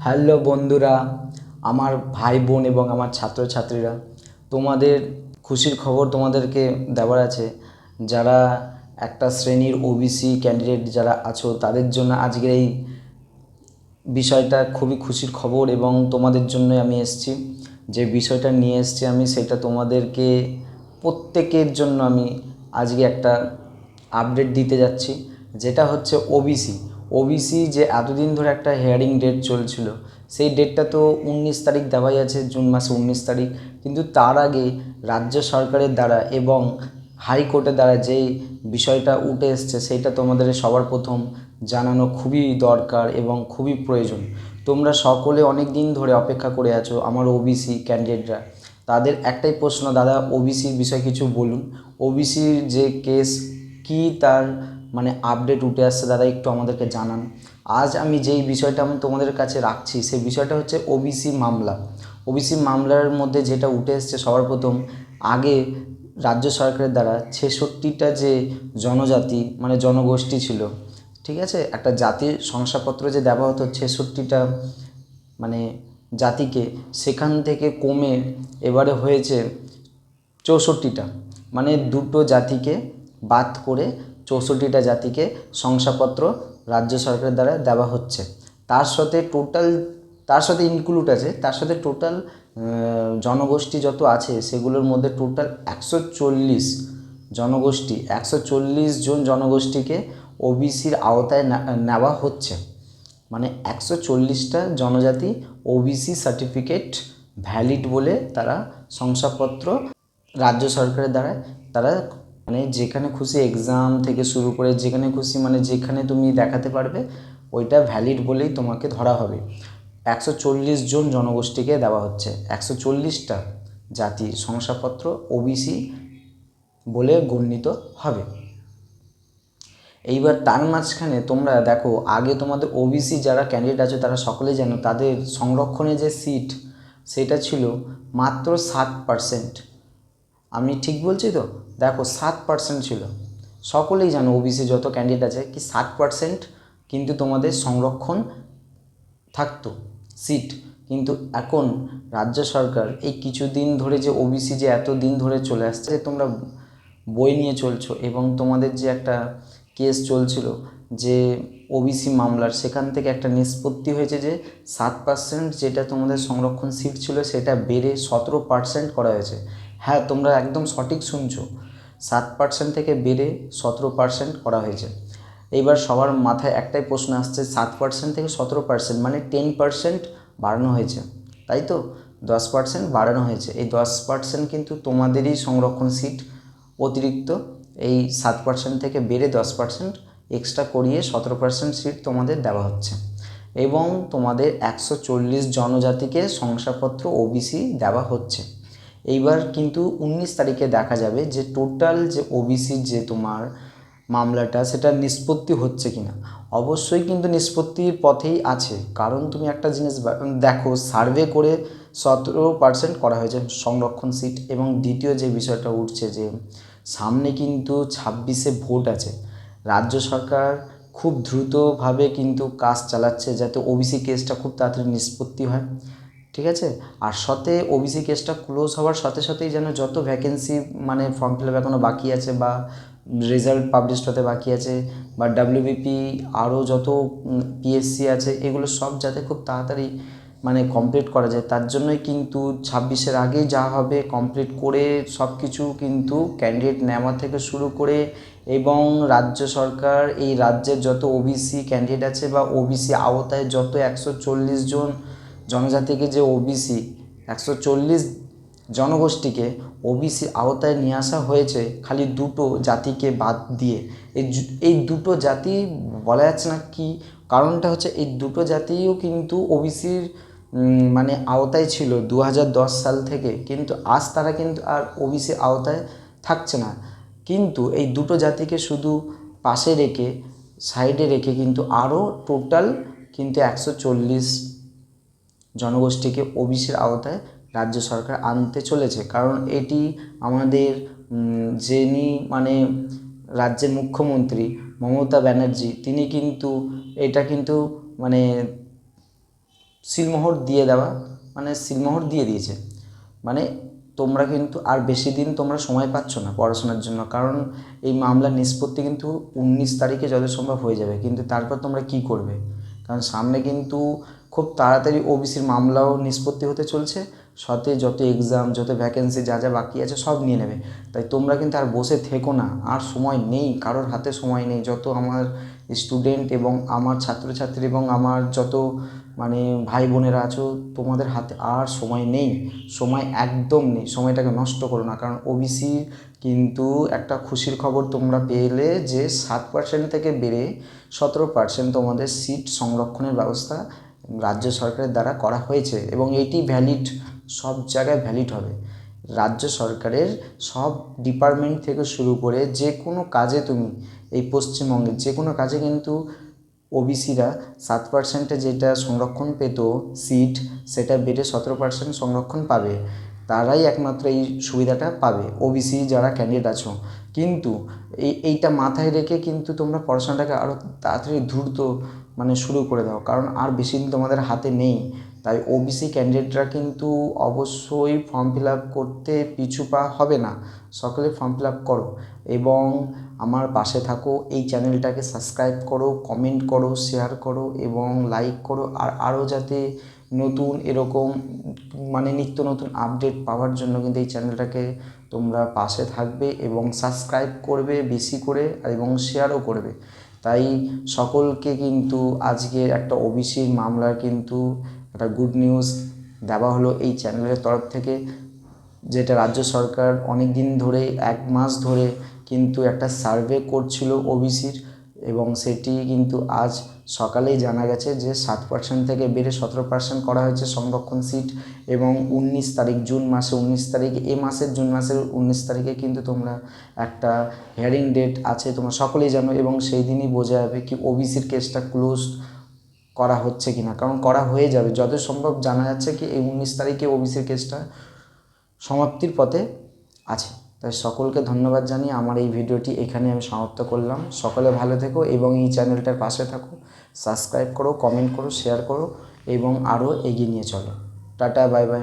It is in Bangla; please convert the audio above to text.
হ্যালো বন্ধুরা, আমার ভাই বোন এবং আমার ছাত্রছাত্রীরা, তোমাদের খুশির খবর তোমাদেরকে দেওয়ার আছে। যারা একটা শ্রেণীর ওবিসি ক্যান্ডিডেট যারা আছো, তাদের জন্য আজকের এই বিষয়টা খুবই খুশির খবর এবং তোমাদের জন্য আমি এসেছি। যে বিষয়টা নিয়ে এসেছি আমি, সেটা তোমাদেরকে প্রত্যেকের জন্য আমি আজকে একটা আপডেট দিতে যাচ্ছি। যেটা হচ্ছে ওবিসি। ওবিসি যে এতদিন ধরে একটা হিয়ারিং ডেট চলছিল, সেই ডেটটা তো 19 তারিখ দেওয়াই আছে, জুন মাসে 19 তারিখ। কিন্তু তার আগে রাজ্য সরকারের দ্বারা এবং হাইকোর্টের দ্বারা যেই বিষয়টা উঠে এসছে, সেইটা তোমাদের সবার প্রথম জানানো খুবই দরকার এবং খুবই প্রয়োজন। তোমরা সকলে অনেক দিন ধরে অপেক্ষা করে আছো, আমার ওবিসি ক্যান্ডিডেটরা। তাদের একটাই প্রশ্ন, দাদা ওবিসির বিষয়ে কিছু বলুন। ওবিসির যে কেস কি, তার মানে আপডেট উঠে আসছে, দাদা একটু আমাদেরকে জানান। আজ আমি যেই বিষয়টা আমি তোমাদের কাছে রাখছি, সেই বিষয়টা হচ্ছে ওবিসি মামলা। ওবিসি মামলার মধ্যে যেটা উঠে এসছে, সবার প্রথম আগে রাজ্য সরকারের দ্বারা 66টা যে জনজাতি মানে জনগোষ্ঠী ছিল, ঠিক আছে, একটা জাতির শংসাপত্র যে দেওয়া হতো 66টা মানে জাতিকে, সেখান থেকে কমে এবারে হয়েছে 64টা। মানে দুটো জাতিকে বাদ করে 64টা জাতিকে শংসাপত্র রাজ্য সরকারের দ্বারা দেওয়া হচ্ছে। তার সাথে টোটাল, তার সাথে ইনক্লুড আছে, তার সাথে টোটাল জনগোষ্ঠী যত আছে সেগুলোর মধ্যে টোটাল 140 জনগোষ্ঠী, 140 জন জনগোষ্ঠীকে ওবিসির আওতায় নেওয়া হচ্ছে। মানে 140টা জনজাতি ওবিসি সার্টিফিকেট ভ্যালিড বলে তারা শংসাপত্র রাজ্য সরকারের দ্বারা তারা মানে যেখানে খুশি এক্সাম থেকে শুরু করে যেখানে খুশি মানে যেখানে তুমি দেখাতে পারবে, ওইটা ভ্যালিড বলেই তোমাকে ধরা হবে। 140 জন জনগোষ্ঠীকে দেওয়া হচ্ছে, 140টা জাতি শংসাপত্র ওবিসি বলে গণ্যিত হবে। এইবার তার মাঝখানে তোমরা দেখো, আগে তোমাদের ওবিসি যারা ক্যান্ডিডেট আছে তারা সকলেই জানো, তাদের সংরক্ষণে যে সিট সেটা ছিল মাত্র 7%। আমি ঠিক বলছি তো? দেখো 7% ছিল। সকলেই জানো ওবিসি যত ক্যান্ডিডেট আছে কি 7% কিন্তু তোমাদের সংরক্ষণ থাকতো সিট। কিন্তু এখন রাজ্য সরকার এই কিছুদিন ধরে যে ওবিসি যে এত দিন ধরে চলে আসছে, তোমরা বই নিয়ে চলছো এবং তোমাদের যে একটা কেস চলছিল যে ওবিসি মামলার, সেখান থেকে একটা নিষ্পত্তি হয়েছে যে 7% যেটা তোমাদের সংরক্ষণ সিট ছিল সেটা বেড়ে 17% করা হয়েছে। হ্যাঁ, তোমরা একদম সঠিক শুনছো, 7% থেকে বেড়ে 17% করা হয়েছে। এইবার সবার মাথায় একটাই প্রশ্ন আসছে, 7% থেকে 17% মানে 10% বাড়ানো হয়েছে, তাই তো? 10% বাড়ানো হয়েছে। এই 10% কিন্তু তোমাদেরই সংরক্ষণ সিট অতিরিক্ত, এই 7% থেকে বেড়ে 10% এক্সট্রা করিয়ে 17% সিট তোমাদের দেওয়া হচ্ছে এবং তোমাদের 140 জনজাতিকে শংসাপত্র ওবিসি দেওয়া হচ্ছে। এইবার কিন্তু 19 তারিখে দেখা যাবে যে টোটাল যে ওবিসির যে তোমার মামলাটা সেটা নিষ্পত্তি হচ্ছে কিনা। অবশ্যই কিন্তু নিষ্পত্তির পথেই আছে, কারণ তুমি একটা জিনিস দেখো, সার্ভে করে 17% করা হয়েছে সংরক্ষণ সিট। এবং দ্বিতীয় যে বিষয়টা উঠছে যে সামনে কিন্তু 26শে ভোট আছে, রাজ্য সরকার খুব দ্রুতভাবে কিন্তু কাজ চালাচ্ছে যাতে ওবিসি কেসটা খুব তাড়াতাড়ি নিষ্পত্তি হয়, ঠিক আছে। আর সাথে ওবিসি কেসটা ক্লোজ হওয়ার সাথে সাথেই যেন যত ভ্যাকেন্সি মানে ফর্ম ফিল আপ এখনও বাকি আছে বা রেজাল্ট পাবলিশ হতে বাকি আছে বা ডাব্লিউবিপি আরও যত পিএসসি আছে, এগুলো সব যাতে খুব তাড়াতাড়ি মানে কমপ্লিট করা যায়, তার জন্যই কিন্তু 26-এর আগেই যা হবে কমপ্লিট করে সব কিছু কিন্তু ক্যান্ডিডেট নেওয়া থেকে শুরু করে এবং রাজ্য সরকার এই রাজ্যের যত ওবিসি ক্যান্ডিডেট আছে বা ওবিসি আওতায় যত 140 জন জনজাতিকে যে ওবিসি 140 জনগোষ্ঠীকে ওবিসি আওতায় নিয়ে আসা হয়েছে খালি দুটো জাতিকে বাদ দিয়ে। এই দুটো জাতি বলা যাচ্ছে না কি কারণটা হচ্ছে, এই দুটো জাতিও কিন্তু ওবিসির মানে আওতায় ছিল 2010 সাল থেকে, কিন্তু আজ তারা কিন্তু আর ওবিসি আওতায় থাকছে না। কিন্তু এই দুটো জাতিকে শুধু পাশে রেখে সাইডে রেখে কিন্তু আরও টোটাল কিন্তু 140 জনগোষ্ঠীকে ওবিসির আওতায় রাজ্য সরকার আনতে চলেছে। কারণ এটি আমাদের যিনি মানে রাজ্যের মুখ্যমন্ত্রী মমতা ব্যানার্জি, তিনি কিন্তু এটা কিন্তু মানে সিলমোহর দিয়ে দেওয়া, মানে সিলমোহর দিয়ে দিয়েছে। মানে তোমরা কিন্তু আর বেশি দিন তোমরা সময় পাচ্ছ না পড়াশোনার জন্য, কারণ এই মামলার নিষ্পত্তি কিন্তু 19 তারিখে যত সম্ভব হয়ে যাবে। কিন্তু তারপর তোমরা কি করবে? কারণ সামনে কিন্তু খুব তাড়াতাড়ি ওবিসির মামলাও নিষ্পত্তি হতে চলছে, সাথে যত এক্সাম, যত ভ্যাকেন্সি যা যা বাকি আছে সব নিয়ে নেবে। তাই তোমরা কিন্তু আর বসে থেকো না, আর সময় নেই, কারোর হাতে সময় নেই। যত আমার স্টুডেন্ট এবং আমার ছাত্রছাত্রী এবং আমার যত মানে ভাই বোনেরা আছো, তোমাদের হাতে আর সময় নেই, সময় একদম নেই। সময়টাকে নষ্ট করো না, কারণ ওবিসি কিন্তু একটা খুশির খবর তোমরা পেলে যে 7% থেকে বেড়ে 17% তোমাদের সিট সংরক্ষণের ব্যবস্থা রাজ্য সরকারের দ্বারা করা হয়েছে, এবং এইটি ভ্যালিড, সব জায়গায় ভ্যালিড হবে। রাজ্য সরকারের সব ডিপার্টমেন্ট থেকে শুরু করে যে কোনো কাজে তুমি এই পশ্চিমবঙ্গের যে কোনো কাজে কিন্তু ওবিসিরা 7%-এ যেটা সংরক্ষণ পেত সিট, সেটা বেড়ে 17% সংরক্ষণ পাবে। তারাই একমাত্র এই সুবিধাটা পাবে, ওবিসি যারা ক্যান্ডিডেট আছো। কিন্তু এইটা মাথায় রেখে কিন্তু তোমরা পড়াশোনাটাকে আরও তাড়াতাড়ি দ্রুত মানে শুরু করে দাও, কারণ আর বেশি দিন তোমাদের হাতে নেই। তাই ওবিসি ক্যান্ডিডেটরা কিন্তু অবশ্যই ফর্ম ফিল আপ করতে পিছু পা হবে না, সকলে ফর্ম ফিল আপ করো এবং আমার পাশে থাকো। এই চ্যানেলটাকে সাবস্ক্রাইব করো, কমেন্ট করো, শেয়ার করো এবং লাইক করো। আর আরও যাতে নতুন এরকম মানে নিত্য নতুন আপডেট পাওয়ার জন্য কিন্তু এই চ্যানেলটাকে তোমরা পাশে থাকবে এবং সাবস্ক্রাইব করবে বেশি করে এবং শেয়ারও করবে। তাই সকলকে কিন্তু আজকে একটা ওবিসির মামলার কিন্তু একটা গুড নিউজ দেওয়া হলো এই চ্যানেলের তরফ থেকে, যেটা রাজ্য সরকার অনেক দিন ধরে 1 মাস ধরে কিন্তু একটা সার্ভে করছিল ওবিসির, এবং সেটি কিন্তু আজ সকালেই জানা গেছে যে 7% থেকে বেড়ে 17% করা হয়েছে সংরক্ষণ সিট। এবং 19 তারিখ, জুন মাসে 19 তারিখ, এ মাসের জুন মাসের 19 তারিখে কিন্তু তোমরা একটা হিয়ারিং ডেট আছে, তোমরা সকলেই জানো, এবং সেই দিনই বোঝা যাবে কি ওবিসির কেসটা ক্লোজ করা হচ্ছে কিনা, কারণ করা হয়ে যাবে যত সম্ভব। জানা যাচ্ছে কি এই 19 তারিখে ওবিসির কেসটা সমাপ্তির পথে আছে। তাই সকলকে ধন্যবাদ জানিয়ে আমার এই ভিডিওটি এখানে আমি সমাপ্ত করলাম। সকলে ভালো থেকো এবং এই চ্যানেলটার পাশে থাকো, সাবস্ক্রাইব করো, কমেন্ট করো, শেয়ার করো এবং আরও এগিয়ে নিয়ে চলো। Tata, bye bye.